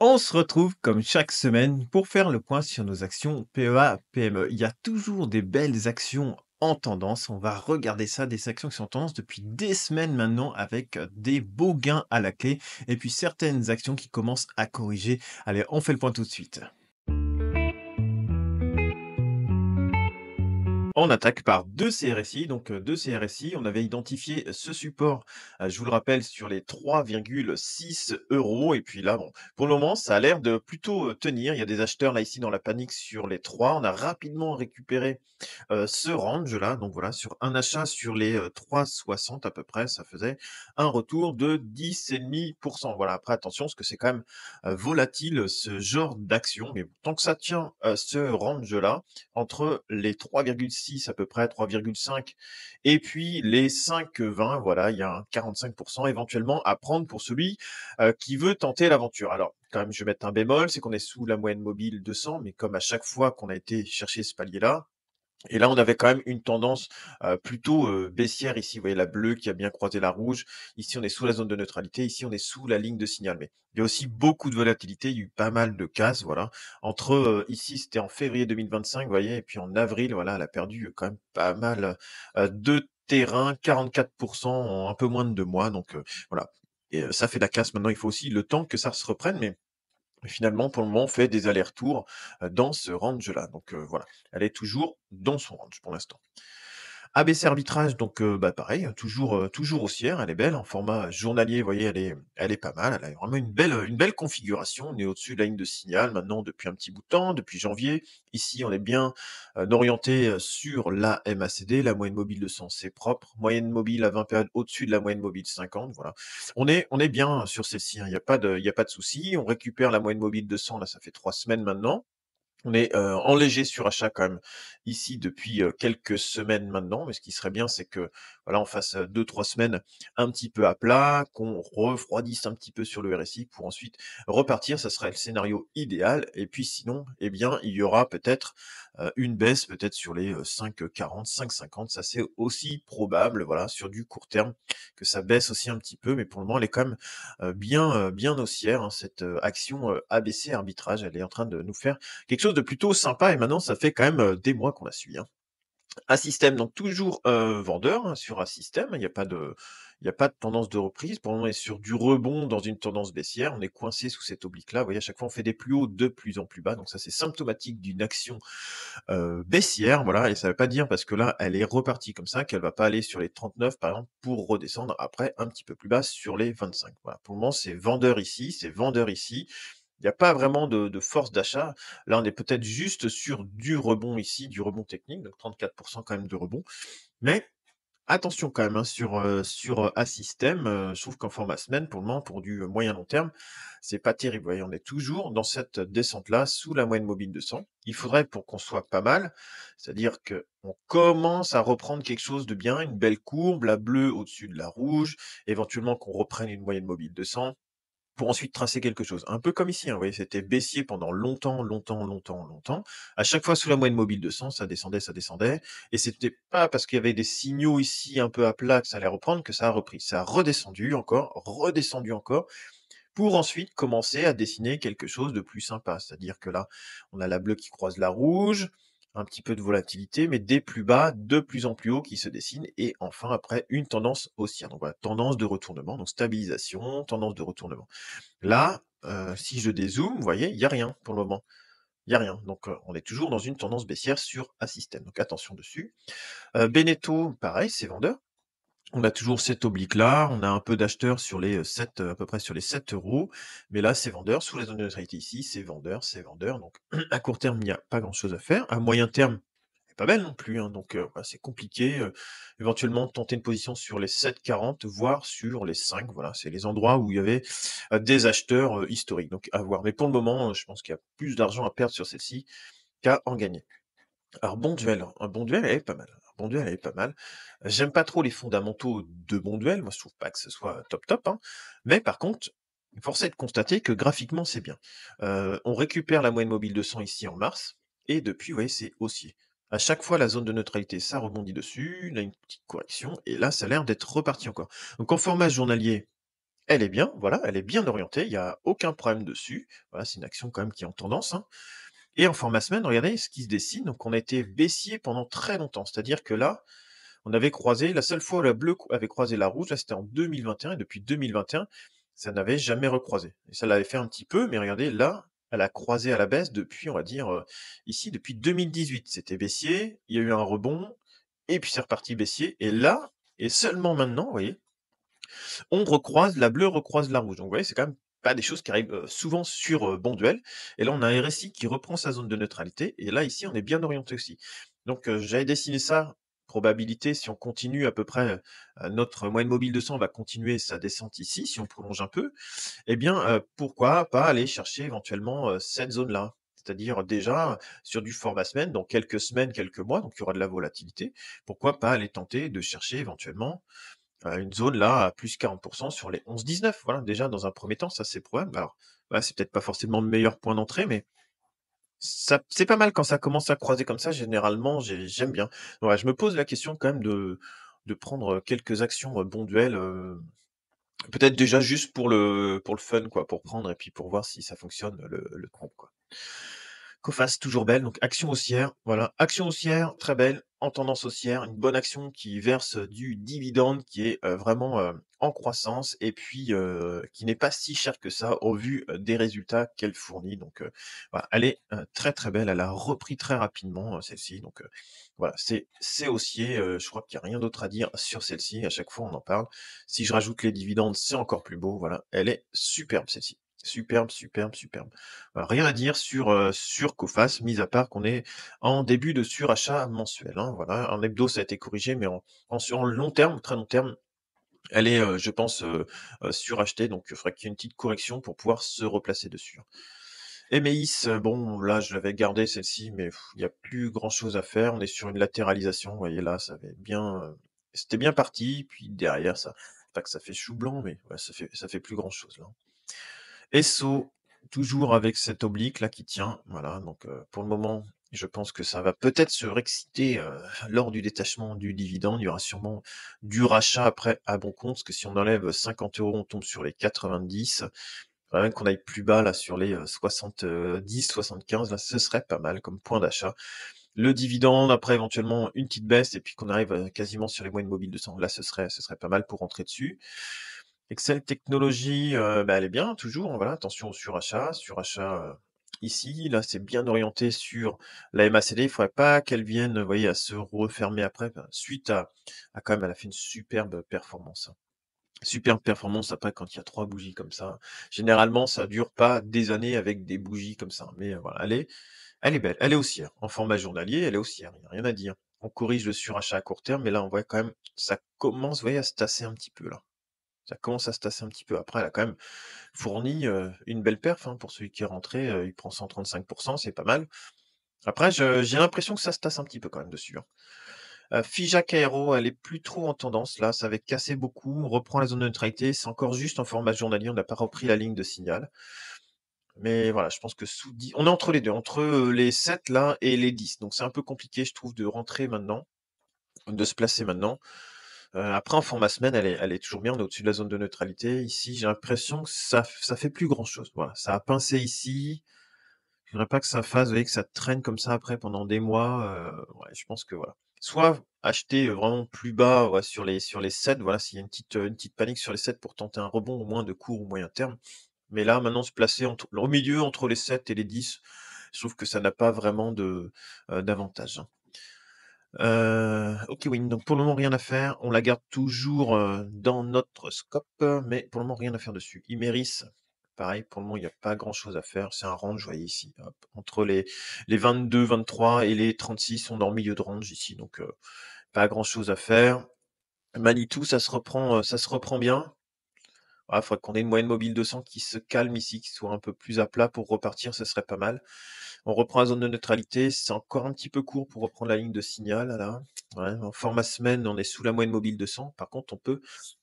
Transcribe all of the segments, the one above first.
On se retrouve comme chaque semaine pour faire le point sur nos actions PEA-PME. Il y a toujours des belles actions en tendance. On va regarder ça, des actions qui sont en tendance depuis des semaines maintenant avec des beaux gains à la clé et puis certaines actions qui commencent à corriger. Allez, on fait le point tout de suite. On attaque par 2 CRSI, donc 2 CRSI. On avait identifié ce support, je vous le rappelle, sur les 3,6 € et puis là, bon, pour le moment, ça a l'air de plutôt, tenir. Il y a des acheteurs là, ici, dans la panique sur les 3. On a rapidement récupéré, ce range-là, donc voilà, sur un achat sur les, 3,60 à peu près, ça faisait un retour de 10,5%. Voilà, après attention, parce que c'est quand même, volatile, ce genre d'action, mais tant que ça tient, ce range-là, entre les 3,6 à peu près, 3,5 et puis les 5,20, voilà, il y a un 45 éventuellement à prendre pour celui, qui veut tenter l'aventure. Alors, quand même, je vais mettre un bémol, c'est qu'on est sous la moyenne mobile 200, mais comme à chaque fois qu'on a été chercher ce palier-là, et là, on avait quand même une tendance, plutôt, baissière ici. Vous voyez la bleue qui a bien croisé la rouge. Ici, on est sous la zone de neutralité. Ici, on est sous la ligne de signal. Mais il y a aussi beaucoup de volatilité. Il y a eu pas mal de cases, voilà. Entre, ici, c'était en février 2025, vous voyez? Et puis en avril, voilà, elle a perdu, quand même pas mal, de terrain, 44 en un peu moins de 2 mois. Donc, voilà. Et ça fait la casse. Maintenant, il faut aussi le temps que ça se reprenne. Mais finalement, pour le moment, on fait des allers-retours, dans ce range-là. Donc, voilà, elle est toujours dans son range pour l'instant. ABC arbitrage, donc bah, pareil, toujours haussière, elle est belle en format journalier, vous voyez, elle est pas mal, elle a vraiment une belle configuration. On est au-dessus de la ligne de signal maintenant depuis un petit bout de temps, depuis janvier. Ici, on est bien, orienté, sur la MACD, la moyenne mobile de 100, c'est propre. Moyenne mobile à 20 périodes au-dessus de la moyenne mobile 50, voilà. On est bien sur celle-ci, hein, il y a pas de souci. On récupère la moyenne mobile de 100, là, ça fait 3 semaines maintenant. On est, en léger surachat quand même, ici depuis, quelques semaines maintenant, mais ce qui serait bien, c'est que, voilà, on fasse, 2-3 semaines un petit peu à plat, qu'on refroidisse un petit peu sur le RSI pour ensuite repartir. Ça serait le scénario idéal et puis sinon, eh bien, il y aura peut-être, une baisse peut-être sur les, 5,40, 5,50. Ça, c'est aussi probable, voilà, sur du court terme, que ça baisse aussi un petit peu, mais pour le moment, elle est quand même, bien haussière, hein, cette, action, ABC arbitrage. Elle est en train de nous faire quelque chose de plutôt sympa et maintenant ça fait quand même, des mois qu'on la suit, hein. Assystem donc toujours, vendeur, hein, sur Assystem, il y a pas de tendance de reprise. Pour le moment, on est sur du rebond dans une tendance baissière. On est coincé sous cette oblique-là. Vous voyez, à chaque fois, on fait des plus hauts de plus en plus bas. Donc ça, c'est symptomatique d'une action, baissière, voilà. Et ça veut pas dire parce que là, elle est repartie comme ça, qu'elle va pas aller sur les 39 par exemple, pour redescendre après un petit peu plus bas sur les 25. Voilà. Pour le moment, c'est vendeur ici, c'est vendeur ici. Il n'y a pas vraiment de force d'achat. Là, on est peut-être juste sur du rebond ici, du rebond technique, donc 34 quand même de rebond. Mais attention quand même, hein, sur, Assystem, je trouve qu'en format semaine, pour le moment, pour du, moyen long terme, c'est pas terrible. Vous voyez, on est toujours dans cette descente-là, sous la moyenne mobile de 100. Il faudrait pour qu'on soit pas mal, c'est-à-dire qu'on commence à reprendre quelque chose de bien, une belle courbe, la bleue au-dessus de la rouge, éventuellement qu'on reprenne une moyenne mobile de 100 pour ensuite tracer quelque chose. Un peu comme ici, hein, vous voyez, c'était baissier pendant longtemps, longtemps, longtemps, longtemps. À chaque fois sous la moyenne mobile de 100, ça descendait, et c'était pas parce qu'il y avait des signaux ici un peu à plat que ça allait reprendre que ça a repris. Ça a redescendu encore, pour ensuite commencer à dessiner quelque chose de plus sympa. C'est-à-dire que là, on a la bleue qui croise la rouge, un petit peu de volatilité, mais des plus bas de plus en plus haut qui se dessinent, et enfin après une tendance haussière. Donc voilà, tendance de retournement, donc stabilisation, tendance de retournement. Là, si je dézoome, vous voyez, il y a rien pour le moment. Il y a rien. Donc, on est toujours dans une tendance baissière sur Assystem, donc attention dessus. Beneteau, pareil, c'est vendeur. On a toujours cette oblique-là, on a un peu d'acheteurs sur les, 7, à peu près sur les 7 €, mais là, c'est vendeur. Sous la zone de neutralité ici, c'est vendeur, donc à court terme, il n'y a pas grand-chose à faire. À moyen terme, elle est pas belle non plus, hein, donc voilà, c'est compliqué, éventuellement tenter une position sur les 7,40, voire sur les 5, voilà, c'est les endroits où il y avait, des acheteurs, historiques, donc à voir. Mais pour le moment, je pense qu'il y a plus d'argent à perdre sur celle-ci qu'à en gagner. Alors Bonduelle, un Bonduelle, elle est pas mal. Un Bonduelle, elle est pas mal. J'aime pas trop les fondamentaux de Bonduelle, moi je trouve pas que ce soit top top, hein. Mais par contre, force est de constater que graphiquement c'est bien. On récupère la moyenne mobile de 100 ici en mars, et depuis, vous voyez, c'est haussier. À chaque fois, la zone de neutralité, ça rebondit dessus, là une petite correction, et là ça a l'air d'être reparti encore. Donc en format journalier, elle est bien, voilà, elle est bien orientée, il y a aucun problème dessus. Voilà, c'est une action quand même qui est en tendance, hein. Et en format semaine, regardez ce qui se dessine. Donc, on a été baissier pendant très longtemps. C'est-à-dire que là, on avait croisé, la seule fois où la bleue avait croisé la rouge, là, c'était en 2021. Et depuis 2021, ça n'avait jamais recroisé. Et ça l'avait fait un petit peu, mais regardez, là, elle a croisé à la baisse depuis, on va dire, ici, depuis 2018. C'était baissier, il y a eu un rebond, et puis c'est reparti baissier. Et là, et seulement maintenant, vous voyez, on recroise, la bleue recroise la rouge. Donc vous voyez, c'est quand même pas des choses qui arrivent, souvent sur, Bonduel. Et là, on a un RSI qui reprend sa zone de neutralité et là, ici, on est bien orienté aussi. Donc, j'avais dessiné ça, probabilité si on continue à peu près, notre moyenne mobile 200 va continuer sa descente ici, si on prolonge un peu, eh bien, pourquoi pas aller chercher éventuellement, cette zone-là? C'est-à-dire déjà sur du format semaine, dans quelques semaines, quelques mois, donc il y aura de la volatilité. Pourquoi pas aller tenter de chercher éventuellement une zone là à plus 40 sur les 11-19, voilà, déjà dans un premier temps, ça c'est probable. Alors, voilà, c'est peut-être pas forcément le meilleur point d'entrée, mais ça c'est pas mal quand ça commence à croiser comme ça, généralement, j'aime bien. Ouais, je me pose la question quand même de prendre, quelques actions, bon duel, peut-être déjà juste pour le fun quoi, pour prendre et puis pour voir si ça fonctionne le trade quoi. Coface, toujours belle, donc action haussière, voilà. Action haussière, très belle, en tendance haussière, une bonne action qui verse du dividende, qui est vraiment en croissance et puis qui n'est pas si chère que ça au vu des résultats qu'elle fournit. Donc voilà, elle est très très belle, elle a repris très rapidement celle-ci. Donc voilà, c'est haussier, je crois qu'il n'y a rien d'autre à dire sur celle-ci, à chaque fois on en parle. Si je rajoute les dividendes, c'est encore plus beau, voilà, elle est superbe celle-ci. Superbe, superbe, superbe. Rien à dire sur Coface, mis à part qu'on est en début de surachat mensuel, hein, voilà. En hebdo, ça a été corrigé, mais en long terme, très long terme, elle est, je pense, surachetée, donc il faudrait qu'il y ait une petite correction pour pouvoir se replacer dessus, hein. Emeis, bon, là, je l'avais gardée celle-ci, mais il y a plus grand chose à faire. On est sur une latéralisation, vous voyez là, ça avait bien, c'était bien parti, puis derrière ça pas que ça fait chou blanc, mais ouais, ça fait plus grand chose là. Esso, toujours avec cette oblique là qui tient, voilà, donc pour le moment, je pense que ça va peut-être se réexciter, lors du détachement du dividende. Il y aura sûrement du rachat après à bon compte, parce que si on enlève 50 €, on tombe sur les 90. Faudrait même qu'on aille plus bas là sur les, 70-75 là, ce serait pas mal comme point d'achat. Le dividende, après éventuellement une petite baisse et puis qu'on arrive, quasiment sur les moyennes mobiles de 200. Là, ce serait pas mal pour rentrer dessus. Excel Technologies, bah, elle est bien toujours, voilà, attention au surachat, ici, là, c'est bien orienté sur la MACD. Il faudrait pas qu'elle vienne, vous voyez, à se refermer après, bah, suite à quand même elle a fait une superbe performance, hein. Superbe performance après quand il y a 3 bougies comme ça. Généralement, ça dure pas des années avec des bougies comme ça, mais voilà, elle est belle, elle est haussière. En format journalier, elle est haussière, il y a rien à dire. On corrige le surachat à court terme, mais là, on voit quand même ça commence, vous voyez, à se tasser un petit peu là. Ça commence à se tasser un petit peu. Après, elle a quand même fourni, une belle perf, hein, pour celui qui est rentré, il prend 135, c'est pas mal. Après, j'ai l'impression que ça se tasse un petit peu quand même dessus, hein. Figeac Aéro, elle est plus trop en tendance là, ça avait cassé beaucoup, on reprend la zone de neutralité, c'est encore juste en format journalier, on n'a pas repris la ligne de signal. Mais voilà, je pense que sous 10 on est entre les 2, entre, les 7 là et les 10. Donc c'est un peu compliqué je trouve de rentrer maintenant, de se placer maintenant. Après en format semaine, elle est toujours bien, on est au-dessus de la zone de neutralité. Ici, j'ai l'impression que ça fait plus grand chose. Voilà, ça a pincé ici. Je voudrais pas que ça fasse, vous voyez, que ça traîne comme ça après pendant des mois, ouais, je pense que voilà. Soit acheter, vraiment plus bas, ouais, sur les 7, voilà, s'il y a une petite panique sur les 7 pour tenter un rebond au moins de court ou moyen terme. Mais là, maintenant se placer au milieu entre les 7 et les 10, je trouve que ça n'a pas vraiment d'avantage, hein. OK Win, donc pour le moment rien à faire. On la garde toujours, dans notre scope, mais pour le moment rien à faire dessus. Imerys, pareil, pour le moment il y a pas grand chose à faire. C'est un range, vous voyez ici, hop, entre les 22-23 et les 36, on est en milieu de range ici, donc pas grand chose à faire. Manitou, ça se reprend bien. Ah, faudrait qu'on ait une moyenne mobile 200 qui se calme ici, qui soit un peu plus à plat pour repartir, ce serait pas mal. On reprend la zone de neutralité, c'est encore un petit peu court pour reprendre la ligne de signal là. Ouais, en format semaine, on est sous la moyenne mobile 200. Par contre, on peut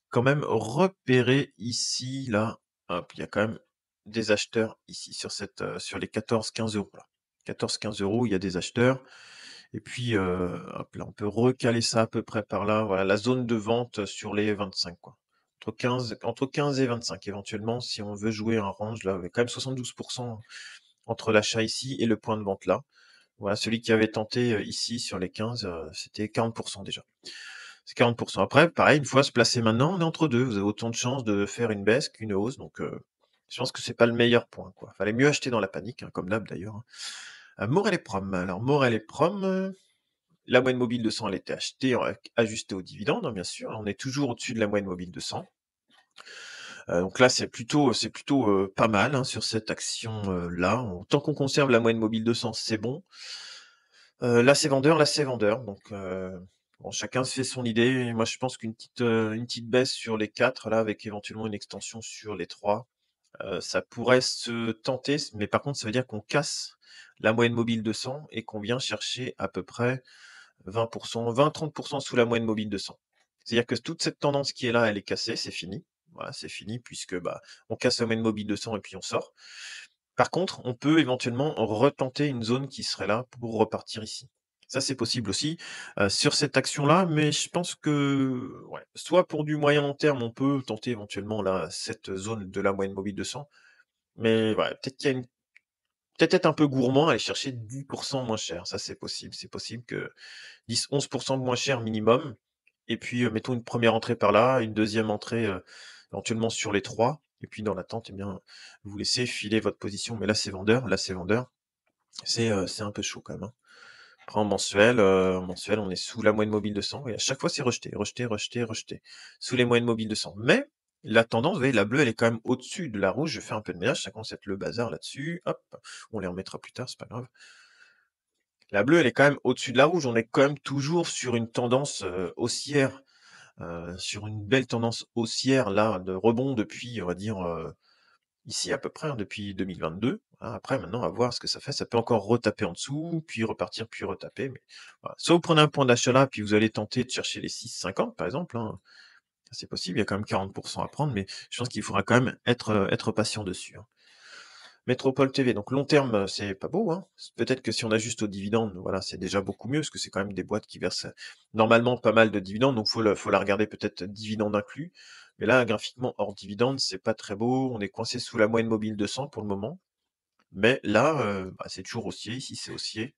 quand même repérer ici, là, hop, il y a quand même des acheteurs ici sur les 14-15 € là. 14-15 €, il y a des acheteurs. Et puis, hop là, on peut recaler ça à peu près par là. Voilà, la zone de vente sur les 25 quoi. entre 15 et 25 éventuellement, si on veut jouer un range là, avec quand même 72 entre l'achat ici et le point de vente là. Voilà, celui qui avait tenté, ici sur les 15, c'était 40 déjà. C'est 40. Après, pareil, une fois se placer maintenant, on est entre 2. Vous avez autant de chances de faire une baisse qu'une hausse, donc je pense que c'est pas le meilleur point, quoi. Fallait mieux acheter dans la panique, hein, comme d'hab d'ailleurs, hein. Morel et Prom. Alors Morel et Prom, la moyenne mobile de 100, elle était achetée, ajustée au dividende, hein, bien sûr. On est toujours au-dessus de la moyenne mobile de 100. Donc là, c'est plutôt pas mal, hein, sur cette action, là. Tant qu'on conserve la moyenne mobile de 100, c'est bon. Là, c'est vendeur, donc bon, chacun se fait son idée. Moi, je pense qu'une petite baisse sur les 4 là, avec éventuellement une extension sur les 3, ça pourrait se tenter, mais par contre, ça veut dire qu'on casse la moyenne mobile de 100 et qu'on vient chercher à peu près 20, 20-30 sous la moyenne mobile de 100. C'est-à-dire que toute cette tendance qui est là, elle est cassée, c'est fini. Voilà, c'est fini puisque, bah, on casse la moyenne mobile de 100 et puis on sort. Par contre, on peut éventuellement retenter une zone qui serait là pour repartir ici. Ça, c'est possible aussi, sur cette action-là, mais je pense que, ouais, soit pour du moyen long terme, on peut tenter éventuellement là, cette zone de la moyenne mobile de 100, mais ouais, peut-être qu'il y a une peut-être être un peu gourmand, aller chercher 10 moins cher. Ça, c'est possible. C'est possible que 10-11 de moins cher minimum et puis, mettons une première entrée par là, une deuxième entrée, éventuellement sur les 3 et puis dans l'attente, eh bien, vous laissez filer votre position. Mais là, c'est vendeur. C'est un peu chaud quand même, hein. Après en mensuel, on est sous la moyenne mobile de 100 et à chaque fois, c'est rejeté, rejeté, rejeté, rejeté, sous les moyennes mobiles de 100. Mais la tendance, vous voyez, la bleue, elle est quand même au-dessus de la rouge. Je fais un peu de ménage, ça commence à être le bazar là-dessus. Hop, on les remettra plus tard, c'est pas grave. La bleue, elle est quand même au-dessus de la rouge. On est quand même toujours sur une tendance, haussière, sur une belle tendance haussière là, de rebond depuis, on va dire, ici à peu près, hein, depuis 2022. Voilà, après maintenant à voir ce que ça fait. Ça peut encore retaper en dessous, puis repartir, puis retaper, mais voilà. Soit vous prenez un point d'achat là, puis vous allez tenter de chercher les 6,50 par exemple, hein. C'est possible, il y a quand même 40 à prendre, mais je pense qu'il faudra quand même être patient dessus, hein. Métropole TV, donc long terme, c'est pas beau, hein. Peut-être que si on ajuste aux dividendes, voilà, c'est déjà beaucoup mieux, parce que c'est quand même des boîtes qui versent, normalement pas mal de dividendes, donc faut la regarder peut-être dividendes inclus. Mais là, graphiquement hors dividendes, c'est pas très beau. On est coincé sous la moyenne mobile de 100 pour le moment. Mais là, bah, c'est toujours haussier, ici c'est haussier.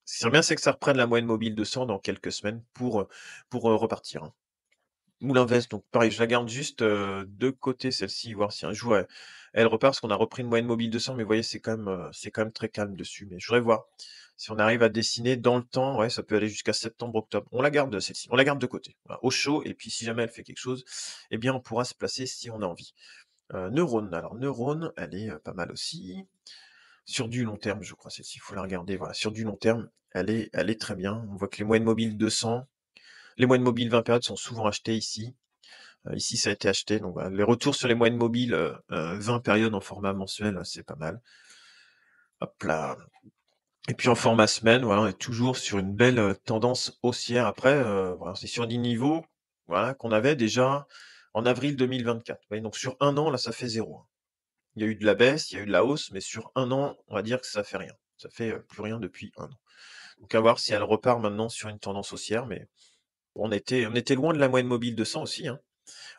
Ce qui serait bien, c'est que ça reprenne la moyenne mobile de 100 dans quelques semaines pour repartir, hein. Moulin Vest, donc pareil, je la garde juste, de côté celle-ci, voir si un jour elle repart, parce qu'on a repris une moyenne mobile de 100, mais vous voyez, c'est quand même très calme dessus. Mais je voudrais voir si on arrive à dessiner dans le temps, ouais, ça peut aller jusqu'à septembre-octobre. On la garde celle-ci, on la garde de côté, voilà, au chaud et puis si jamais elle fait quelque chose, eh bien, on pourra se placer si on a envie. Neurone, alors Neurone, elle est, pas mal aussi. Sur du long terme, je crois, celle-ci, il faut la regarder, voilà, sur du long terme, elle est très bien. On voit que les moyennes mobiles 200, les moyennes mobiles 20 périodes sont souvent achetées ici. Ici, ça a été acheté, donc voilà, les retours sur les moyennes mobiles, 20 périodes en format mensuel, c'est pas mal. Hop là. Et puis en format semaine, voilà, on est toujours sur une belle, tendance haussière. Après, voilà, c'est sur des niveaux, voilà, qu'on avait déjà en avril 2024. Vous voyez? Donc sur un an, là, ça fait zéro, hein. Il y a eu de la baisse, il y a eu de la hausse, mais sur un an, on va dire que ça fait rien. Ça fait, plus rien depuis un an. Donc à voir si elle repart maintenant sur une tendance haussière, mais on était loin de la moyenne mobile de 100 aussi, hein.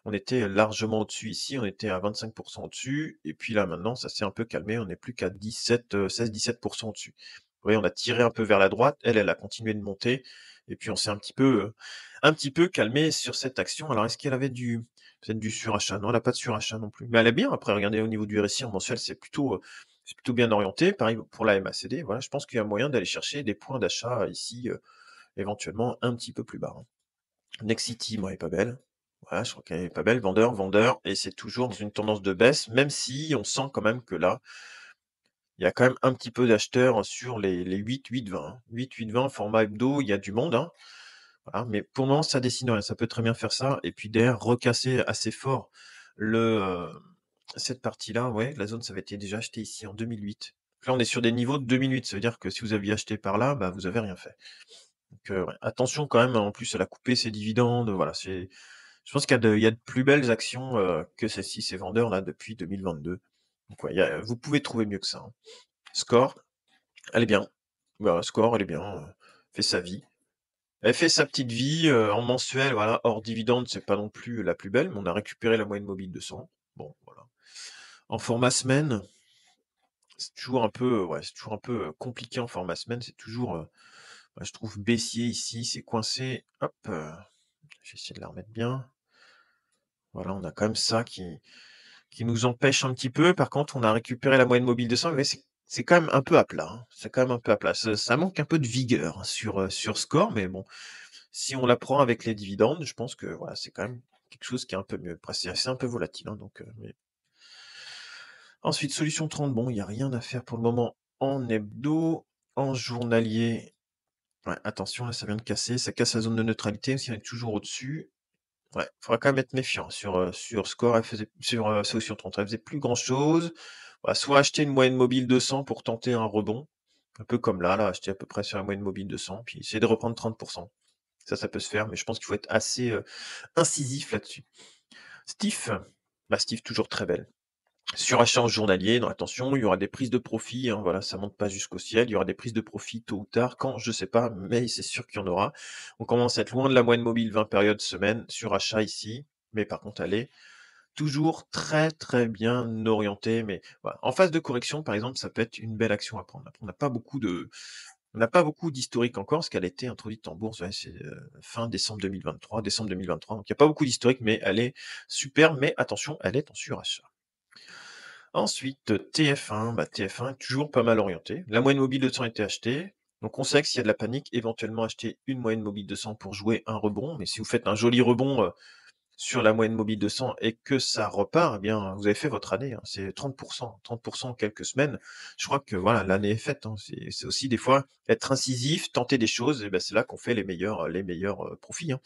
On était largement au-dessus ici, on était à 25 au-dessus et puis là maintenant ça s'est un peu calmé, on n'est plus qu'à 17, 16-17 au-dessus. Vous voyez, on a tiré un peu vers la droite, elle a continué de monter et puis on s'est un petit peu calmé sur cette action. Alors est-ce qu'elle avait peut-être du surachat? Non, elle a pas de surachat non plus, mais elle est bien après, regardez au niveau du RSI en mensuel, c'est plutôt bien orienté. Pareil pour la MACD, voilà, je pense qu'il y a moyen d'aller chercher des points d'achat ici, éventuellement un petit peu plus bas, hein. Nexity, moi, elle est pas belle. Voilà, je trouve qu'elle est pas belle. Vendeur, vendeur, et c'est toujours dans une tendance de baisse, même si on sent quand même que là, il y a quand même un petit peu d'acheteurs sur les 8-8-20, hein. 8-8-20, format hebdo, il y a du monde, hein. Voilà, mais pour le moment, ça dessine rien. Ça peut très bien faire ça. Et puis derrière, recasser assez fort cette partie-là, ouais, la zone, ça avait été déjà acheté ici en 2008. Là, on est sur des niveaux de 2008. Ça veut dire que si vous aviez acheté par là, bah, vous avez rien fait. Donc, ouais, attention quand même, en plus, elle a coupé ses dividendes. Voilà, je pense qu'il y a de plus belles actions, que celle-ci, ces vendeurs-là, depuis 2022. Donc ouais, vous pouvez trouver mieux que ça, hein. Score, elle est bien. Voilà, Score, elle est bien, fait sa vie. Elle fait sa petite vie, en mensuel, voilà, hors dividende, c'est pas non plus la plus belle, mais on a récupéré la moyenne mobile de 100. Bon, voilà. En format semaine, c'est toujours un peu, ouais, c'est toujours un peu, compliqué en format semaine, c'est toujours, bah, je trouve baissier ici, c'est coincé. Hop, je vais essayer de la remettre bien. Voilà, on a quand même ça qui nous empêche un petit peu. Par contre, on a récupéré la moyenne mobile de 100, mais c'est quand même un peu à plat, hein. C'est quand même un peu à plat. Ça manque un peu de vigueur, hein, sur Score, mais bon, si on la prend avec les dividendes, je pense que, voilà, c'est quand même quelque chose qui est un peu mieux. Après, c'est un peu volatile, hein, donc mais ensuite, solution 30, bon, il y a rien à faire pour le moment en hebdo. En journalier, ouais, attention, là, ça vient de casser, ça casse la zone de neutralité, si on est toujours au-dessus. Ouais, faudra quand même être méfiant sur Score, elle faisait sur, Solution 30, elle faisait plus grand chose. Bah, soit acheter une moyenne mobile de 100 pour tenter un rebond, un peu comme là, acheter à peu près sur la moyenne mobile de 100, puis essayer de reprendre 30. Ça peut se faire, mais je pense qu'il faut être assez, incisif là-dessus. Stif, bah, Stif toujours très belle. Surachat en journalier, non attention, il y aura des prises de profit, hein, voilà, ça monte pas jusqu'au ciel. Il y aura des prises de profit tôt ou tard, quand, je sais pas, mais c'est sûr qu'il y en aura. On commence à être loin de la moyenne mobile 20 périodes semaine, surachat ici, mais par contre, elle est toujours très, très bien orientée. Mais voilà, en phase de correction, par exemple, ça peut être une belle action à prendre. Après, on n'a pas beaucoup d'historique encore, parce qu'elle a été introduite en bourse, ouais, c'est, fin décembre 2023, donc il y a pas beaucoup d'historique, mais elle est superbe. Mais attention, elle est en surachat. Ensuite, TF1, bah, TF1 est toujours pas mal orienté. La moyenne mobile de 100 a été achetée. Donc on sait que s'il y a de la panique, éventuellement acheter une moyenne mobile de 100 pour jouer un rebond. Mais si vous faites un joli rebond sur la moyenne mobile de 100 et que ça repart, eh bien, vous avez fait votre année, hein. C'est 30%, 30% en quelques semaines. Je crois que voilà, l'année est faite, hein. C'est aussi des fois être incisif, tenter des choses, et ben c'est là qu'on fait les meilleurs profits, hein.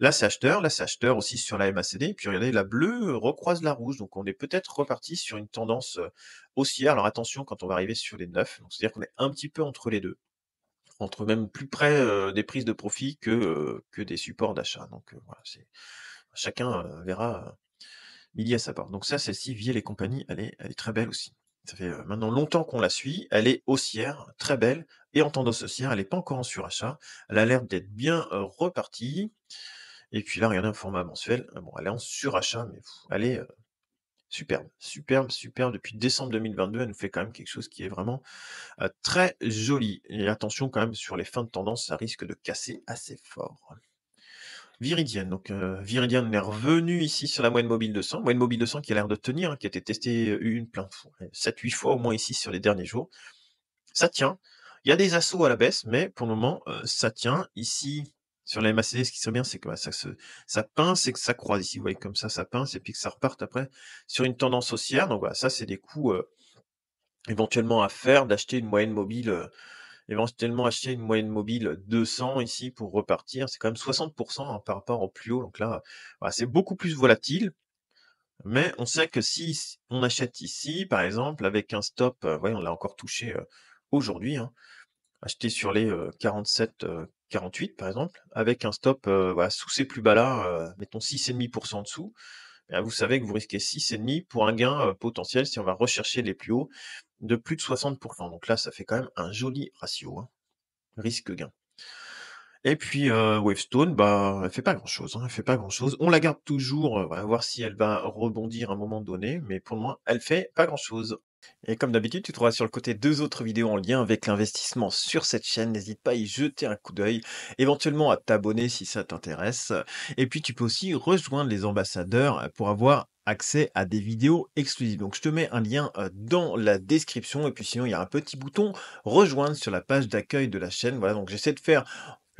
Là c'est acheteur aussi sur la MACD. Puis regardez, la bleue recroise la rouge, donc on est peut-être reparti sur une tendance haussière. Alors attention quand on va arriver sur les 9, donc c'est-à-dire qu'on est un petit peu entre les deux, entre même plus près des prises de profit que des supports d'achat. Donc voilà, chacun verra midi à sa porte. Donc ça, celle-ci, Viel et compagnie, elle est très belle aussi. Ça fait maintenant longtemps qu'on la suit. Elle est haussière, très belle, et en tendance haussière. Elle n'est pas encore en surachat. Elle a l'air d'être bien repartie. Et puis là, regardez un format mensuel. Bon, elle est en surachat, mais elle est superbe, superbe, superbe. Depuis décembre 2022, elle nous fait quand même quelque chose qui est vraiment très joli. Et attention quand même sur les fins de tendance, ça risque de casser assez fort. Viridian, donc Viridian est revenu ici sur la moyenne mobile 200, moyenne mobile 200 qui a l'air de tenir, hein, qui a été testée une plein de fois, 7-8 fois au moins ici sur les derniers jours. Ça tient. Il y a des assauts à la baisse, mais pour le moment, ça tient. Ici, sur la MACD, ce qui serait bien, c'est que bah, ça pince et que ça croise ici. Vous voyez comme ça pince et puis que ça reparte après sur une tendance haussière. Donc voilà, ça c'est des coups éventuellement à faire, d'acheter une moyenne mobile éventuellement acheter une moyenne mobile 200 ici pour repartir. C'est quand même 60%, hein, par rapport au plus haut. Donc là, voilà, c'est beaucoup plus volatile. Mais on sait que si on achète ici, par exemple, avec un stop, voyez, on l'a encore touché aujourd'hui, hein, acheter sur les 47, 48 par exemple, avec un stop voilà, sous ces plus bas là, mettons 6,5% en dessous, eh bien, vous savez que vous risquez 6,5 pour un gain potentiel si on va rechercher les plus hauts de plus de 60%. Donc là, ça fait quand même un joli ratio, hein, risque-gain. Et puis, Wavestone, bah, elle fait pas grand-chose, hein, elle fait pas grand-chose. On la garde toujours, voilà, voir si elle va rebondir à un moment donné, mais pour le moment, elle fait pas grand-chose. Et comme d'habitude, tu trouveras sur le côté 2 autres vidéos en lien avec l'investissement sur cette chaîne. N'hésite pas à y jeter un coup d'œil, éventuellement à t'abonner si ça t'intéresse. Et puis, tu peux aussi rejoindre les ambassadeurs pour avoir accès à des vidéos exclusives. Donc, je te mets un lien dans la description. Et puis, sinon, il y a un petit bouton rejoindre sur la page d'accueil de la chaîne. Voilà, donc j'essaie de faire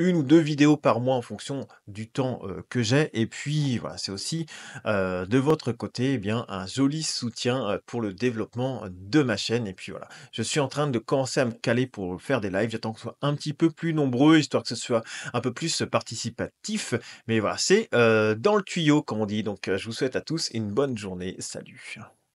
une ou 2 vidéos par mois en fonction du temps que j'ai. Et puis, voilà, c'est aussi de votre côté, eh bien, un joli soutien pour le développement de ma chaîne. Et puis voilà, je suis en train de commencer à me caler pour faire des lives. J'attends que ce soit un petit peu plus nombreux, histoire que ce soit un peu plus participatif. Mais voilà, c'est dans le tuyau, comme on dit. Donc, je vous souhaite à tous une bonne journée. Salut.